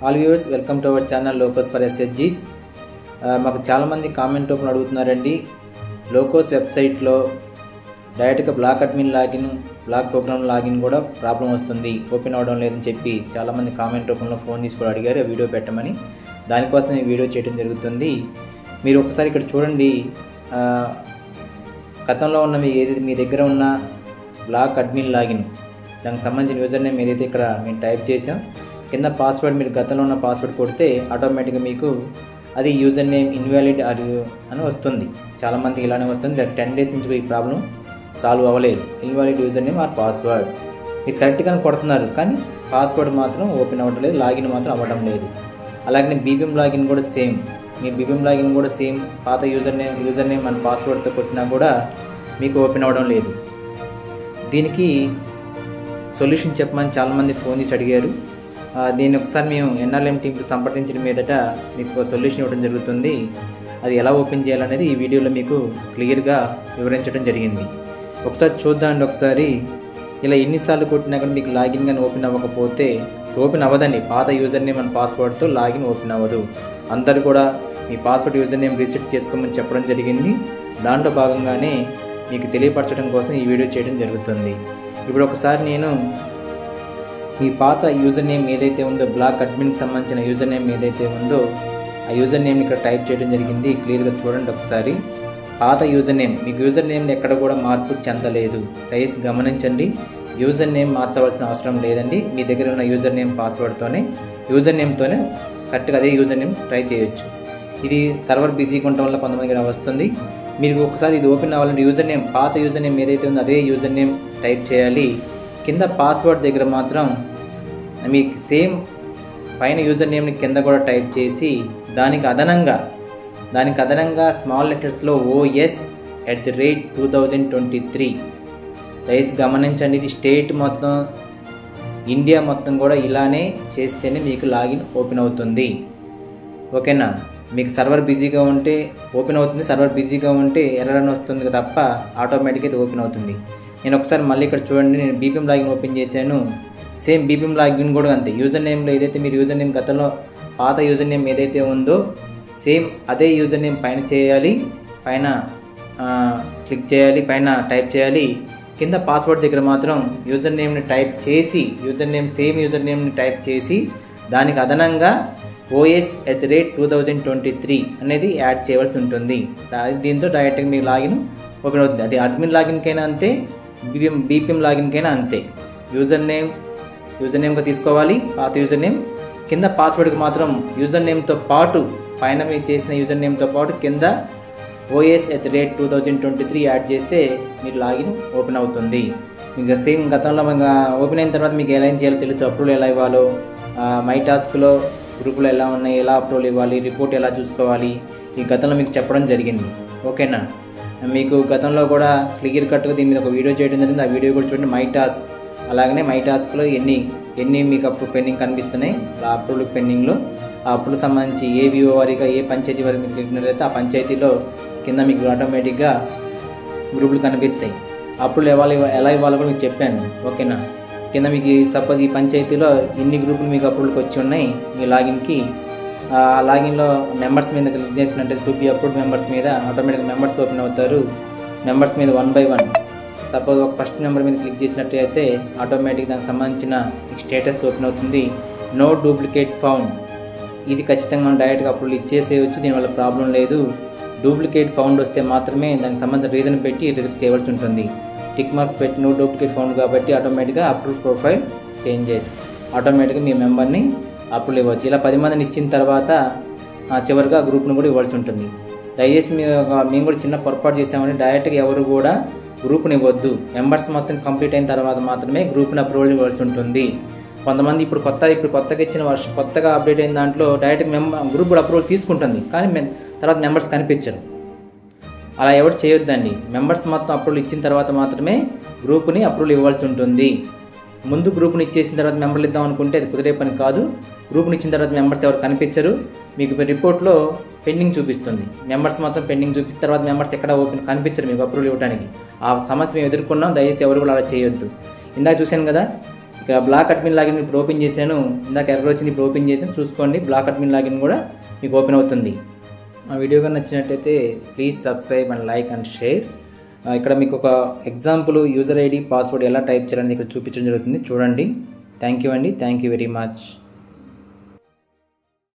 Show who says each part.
Speaker 1: All viewers welcome to our channel LOKOS for ఎస్హెచ్జీస్. మాకు చాలామంది కామెంట్ రూపంలో అడుగుతున్నారండి, లోకోస్ వెబ్సైట్లో డైరెక్ట్గా block admin login, block program login కూడా ప్రాబ్లం వస్తుంది, ఓపెన్ అవ్వడం లేదని చెప్పి చాలామంది కామెంట్ రూపంలో ఫోన్ తీసి కూడా అడిగారు వీడియో పెట్టమని. దానికోసం ఈ వీడియో చేయడం జరుగుతుంది. మీరు ఒకసారి ఇక్కడ చూడండి, గతంలో ఉన్న మీ దగ్గర ఉన్న బ్లాక్ అడ్మిన్ లాగిన్ దానికి సంబంధించిన యూజర్ నేమ్ ఏదైతే ఇక్కడ మేము టైప్ చేసాం, కింద పాస్వర్డ్ మీరు గతంలో ఉన్న పాస్వర్డ్ కొడితే ఆటోమేటిక్గా మీకు అది యూజర్ నేమ్ ఇన్వాలిడ్ అని వస్తుంది. చాలామందికి ఇలానే వస్తుంది. 10 days నుంచి ఈ ప్రాబ్లం సాల్వ్ అవ్వలేదు. Invalid user name or password మీరు కరెక్ట్గానే కొడుతున్నారు, కానీ పాస్వర్డ్ మాత్రం ఓపెన్ అవ్వడం లేదు, లాగిన్ మాత్రం అవ్వడం లేదు. అలాగే బీబీఎం లాగిన్ కూడా సేమ్. మీ బీబీఎం లాగిన్ కూడా సేమ్, పాత యూజర్ నేమ్ మన పాస్వర్డ్తో కొట్టినా కూడా మీకు ఓపెన్ అవ్వడం లేదు. దీనికి సొల్యూషన్ చెప్పమని చాలామంది ఫోన్ చేసి అడిగారు. దీన్ని ఒకసారి మేము ఎన్ఆర్ఎం టీంతో సంప్రదించిన మీదట మీకు సొల్యూషన్ ఇవ్వడం జరుగుతుంది. అది ఎలా ఓపెన్ చేయాలనేది ఈ వీడియోలో మీకు క్లియర్గా వివరించడం జరిగింది. ఒకసారి చూద్దామండి. ఒకసారి ఇలా ఎన్నిసార్లు కొట్టినా కూడా మీకు లాగిన్ కానీ ఓపెన్ అవ్వకపోతే ఓపెన్ అవ్వదండి. పాత యూజర్ నేమ్ అండ్ పాస్వర్డ్తో లాగిన్ ఓపెన్ అవ్వదు. అందరు కూడా మీ పాస్వర్డ్ యూజర్ నేమ్ రీసెట్ చేసుకోమని చెప్పడం జరిగింది. దాంట్లో భాగంగానే మీకు తెలియపరచడం కోసం ఈ వీడియో చేయడం జరుగుతుంది. ఇప్పుడు ఒకసారి నేను మీ పాత యూజర్ నేమ్ ఏదైతే ఉందో, బ్లాక్ అడ్మిన్కి సంబంధించిన యూజర్ నేమ్ ఏదైతే ఉందో ఆ యూజర్ నేమ్ని ఇక్కడ టైప్ చేయడం జరిగింది. క్లియర్గా చూడండి ఒకసారి. పాత యూజర్ నేమ్, మీకు యూజర్ నేమ్ని ఎక్కడ కూడా మార్పు చెందలేదు. దయచేసి గమనించండి, యూజర్ నేమ్ మార్చవలసిన అవసరం లేదండి. మీ దగ్గర ఉన్న యూజర్ నేమ్ పాస్వర్డ్తోనే, యూజర్ నేమ్తోనే కరెక్ట్గా అదే యూజర్ నేమ్ ట్రై చేయొచ్చు. ఇది సర్వర్ బిజీగా ఉండటం వల్ల కొంతమందికి ఇలా వస్తుంది. మీరు ఒకసారి ఇది ఓపెన్ అవ్వాలంటే యూజర్ నేమ్, పాత యూజర్ నేమ్ ఏదైతే ఉందో అదే యూజర్ నేమ్ టైప్ చేయాలి. కింద పాస్వర్డ్ దగ్గర మాత్రం మీకు సేమ్ పైన యూజర్ నేమ్ని కింద కూడా టైప్ చేసి దానికి అదనంగా స్మాల్ లెటర్స్లో OS@2023. దయచేసి గమనించండి, ఇది స్టేట్ మొత్తం, ఇండియా మొత్తం కూడా ఇలానే చేస్తేనే మీకు లాగిన్ ఓపెన్ అవుతుంది. ఓకేనా? మీకు సర్వర్ బిజీగా ఉంటే ఓపెన్ అవుతుంది, సర్వర్ బిజీగా ఉంటే ఎర్రర్ అని వస్తుంది తప్ప ఆటోమేటిక్గా ఇది ఓపెన్ అవుతుంది. నేను ఒకసారి మళ్ళీ ఇక్కడ చూడండి, నేను బీపీఎం లాగిన్ ఓపెన్ చేశాను. సేమ్ బీపీఎం లాగిన్ కూడా అంతే. యూజర్ నేమ్లో ఏదైతే మీరు యూజర్ నేమ్ గతంలో పాత యూజర్ నేమ్ ఏదైతే ఉందో సేమ్ అదే యూజర్ నేమ్ పైన చేయాలి, పైన క్లిక్ చేయాలి, పైన టైప్ చేయాలి. కింద పాస్వర్డ్ దగ్గర మాత్రం యూజర్ నేమ్ని టైప్ చేసి, సేమ్ యూజర్ నేమ్ని టైప్ చేసి దానికి అదనంగా OS@2023 అనేది యాడ్ చేయవలసి ఉంటుంది. దీంతో డైరెక్ట్గా మీకు లాగిన్ ఓపెన్ అవుతుంది. అది అడ్మిన్ లాగిన్కైనా అంతే, బీపీఎం లాగిన్కైనా అంతే. యూజర్ నేమ్గా తీసుకోవాలి పాత యూజర్ నేమ్, కింద పాస్వర్డ్కి మాత్రం యూజర్ నేమ్తో పాటు పైన మీరు చేసిన యూజర్ నేమ్తో పాటు కింద OS@2023 యాడ్ చేస్తే మీరు లాగిన్ ఓపెన్ అవుతుంది. మీకు సేమ్ గతంలో ఓపెన్ అయిన తర్వాత మీకు ఎలా చేయాలో తెలుసు. అప్రూవల్ ఎలా ఇవ్వాలో, మై టాస్క్లో గ్రూపులు ఎలా ఉన్నాయి, ఎలా అప్రూవల్ ఇవ్వాలి, రిపోర్ట్ ఎలా చూసుకోవాలి, ఈ గతంలో మీకు చెప్పడం జరిగింది. ఓకేనా? మీకు గతంలో కూడా క్లియర్ కట్గా దీని మీద ఒక వీడియో చేయడం జరిగింది. ఆ వీడియో కూడా చూడండి. అలాగనే మై టాస్క్లో ఎన్ని మీకు అప్రూవ్ పెండింగ్ కనిపిస్తున్నాయి, ఆ అప్రూవల్ పెండింగ్లో ఆ అప్రూవల్ సంబంధించి ఏ వివో వారిగా ఏ పంచాయతీ వారికి మీకు క్లిక్ ఆ పంచాయతీలో కింద మీకు ఆటోమేటిక్గా గ్రూపులు కనిపిస్తాయి. అప్రూవల్ ఎలా ఇవ్వాలో కూడా మీకు చెప్పాను. ఓకేనా? కింద మీకు సపోజ్ ఈ పంచాయతీలో ఇన్ని గ్రూపులు మీకు అప్రూవల్కి వచ్చి ఉన్నాయి. మీ లాగిన్కి ఆ లాగిన్లో మెంబర్స్ మీద క్లిక్ చేసినట్టయితే టు బి అప్రూవ్డ్ మెంబర్స్ మీద ఆటోమేటిక్గా మెంబర్స్ ఓపెన్ అవుతారు. మెంబర్స్ మీద 1 by 1 సపోజ్ ఒక ఫస్ట్ నెంబర్ మీద క్లిక్ చేసినట్టయితే ఆటోమేటిక్ దానికి సంబంధించిన స్టేటస్ ఓపెన్ అవుతుంది. No duplicate found. ఇది ఖచ్చితంగా మనం డైరెక్ట్గా అప్రూవల్ ఇచ్చేసేయచ్చు, దీనివల్ల ప్రాబ్లం లేదు. డూప్లికేట్ ఫౌండ్ వస్తే మాత్రమే దానికి సంబంధించిన రీజన్ పెట్టి రిజెక్ట్ చేయవలసి ఉంటుంది. టిక్ మార్క్స్ పెట్టి నో డూప్లికేట్ ఫౌండ్ కాబట్టి ఆటోమేటిక్గా అప్రూవ్ ప్రొఫైల్ చేంజెస్ ఆటోమేటిక్గా మీ మెంబర్ని అప్రూవల్ ఇవ్వచ్చు. ఇలా 10 మందిని ఇచ్చిన తర్వాత చివరిగా గ్రూప్ను కూడా ఇవ్వాల్సి ఉంటుంది. దయచేసి మేము కూడా చిన్న పొరపాటు చేసామని డైరెక్ట్గా ఎవరు కూడా గ్రూప్ని ఇవ్వద్దు. మెంబర్స్ మొత్తం కంప్లీట్ అయిన తర్వాత మాత్రమే గ్రూప్ని అప్రూవల్ ఇవ్వాల్సి ఉంటుంది. కొంతమంది ఇప్పుడు కొత్తగా ఇచ్చిన కొత్తగా అప్డేట్ అయిన దాంట్లో డైరెక్ట్ గ్రూప్ కూడా అప్రూవల్ తీసుకుంటుంది, కానీ తర్వాత మెంబర్స్ కనిపించరు. అలా ఎవరు చేయొద్దండి. మెంబర్స్ మొత్తం అప్రూవల్ ఇచ్చిన తర్వాత మాత్రమే గ్రూప్ని అప్రూవల్ ఇవ్వాల్సి ఉంటుంది. ముందు గ్రూప్ని ఇచ్చేసిన తర్వాత మెంబర్లు ఇద్దాం అనుకుంటే అది కుదిరే పని కాదు. గ్రూప్ని ఇచ్చిన తర్వాత మెంబర్స్ ఎవరు కనిపించరు. మీకు రిపోర్ట్లో పెండింగ్ చూపిస్తుంది, మెంబర్స్ మొత్తం పెండింగ్ చూపిస్తున్న తర్వాత మెంబర్స్ ఎక్కడ ఓపెన్ కనిపించరు మీకు అప్రూవల్ ఇవ్వడానికి. ఆ సమస్య మేము ఎదుర్కొన్నాం. దయచేసి ఎవరు కూడా అలా చేయొద్దు. ఇందాక చూశాను కదా, ఇక్కడ బ్లాక్ అడ్మిన్ లాగిన్ ఇప్పుడు ఓపెన్ చేశాను. ఇందాక ఎర్రర్ వచ్చింది, ఇప్పుడు ఓపెన్ చేశాను. చూసుకోండి, బ్లాక్ అడ్మిన్ లాగిన్ కూడా మీకు ఓపెన్ అవుతుంది. మా వీడియో కానీ నచ్చినట్టయితే please subscribe and like and share. ఇక్కడ మీకు ఒక ఎగ్జాంపుల్ యూజర్ ఐడి పాస్వర్డ్ ఎలా టైప్ చేయాలని ఇక్కడ చూపించడం జరుగుతుంది, చూడండి. థ్యాంక్ యూ అండి, థ్యాంక్ యూ వెరీ మచ్.